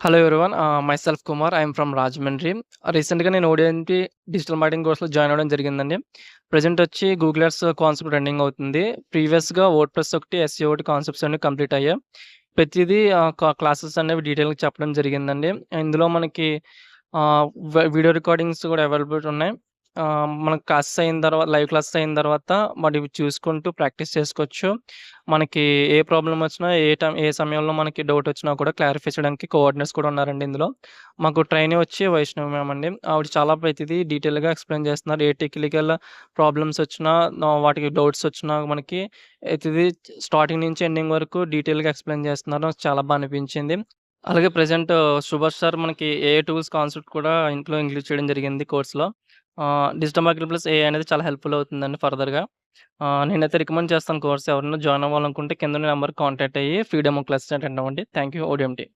Hello everyone. Myself Kumar. I'm from Rajahmundry. రీసెంట్‌గా నేను ఓడిఎన్‌టి digital marketing కోర్స్‌లో జాయిన్ అవ్వడం జరిగిందండి. ప్రెజెంట్ వచ్చి గూగుల్ ఎర్త్స్ కాన్సెప్ట్ రన్నింగ్ అవుతుంది. ప్రీవియస్‌గా వర్డ్‌ప్రెస్ ఒకటి, ఎస్‌ఈఓ ఒకటి కాన్సెప్ట్స్ అన్నీ కంప్లీట్ అయ్యాయి. ప్రతిదీ క్లాసెస్ అనేవి డీటెయిల్‌గా చెప్పడం జరిగిందండి. ఇందులో మనకి ఆహ్, వీడియో రికార్డింగ్స్ కూడా అవైలబుల్ ఉన్నాయి. మనకు క్లాసెస్ అయిన తర్వాత లైవ్ క్లాసెస్ అయిన తర్వాత మరి ఇవి చూసుకుంటూ ప్రాక్టీస్ చేసుకోవచ్చు. మనకి ఏ ప్రాబ్లమ్ వచ్చినా, ఏ సమయంలో మనకి డౌట్ వచ్చినా కూడా క్లారిఫై చేయడానికి కోఆర్డినేటర్స్ కూడా ఉన్నారండి ఇందులో. మాకు ట్రైనీ వచ్చి వైష్ణవి మ్యామ్ అండి. ఆవిడ చాలా ప్రతిదీ డీటెయిల్‌గా ఎక్స్‌ప్లెయిన్ చేస్తున్నారు. ఏ టెక్నికల్ ప్రాబ్లమ్స్ వచ్చినా, వాటికి డౌట్స్ వచ్చినా మనకి ప్రతిదీ స్టార్టింగ్ నుంచి ఎండింగ్ వరకు డీటెయిల్‌గా ఎక్స్‌ప్లెయిన్ చేస్తున్నారు. నాకు చాలా బా అనిపించింది. అలాగే ప్రెజెంట్ సుభాష్ సార్ మనకి ఏఐ టూల్స్ కాన్సెప్ట్ కూడా ఇందులో ఇంక్లూడ్ చేయడం జరిగింది కోర్స్‌లో. డిజిటల్ మార్కెటింగ్ ప్లస్ ఏఐ అనేది చాలా హెల్ప్‌ఫుల్ అవుతుందండి ఫర్దర్‌గా. నేనైతే రికమెండ్ చేస్తాను కోర్స్ ఎవరైనా జాయిన్ అవ్వాలనుకుంటే కిందున్న నంబర్‌కి కాంటాక్ట్ అయ్యి ఫ్రీ డెమో క్లాసెస్ అటెండ్ అవ్వండి. Thank you ODMT.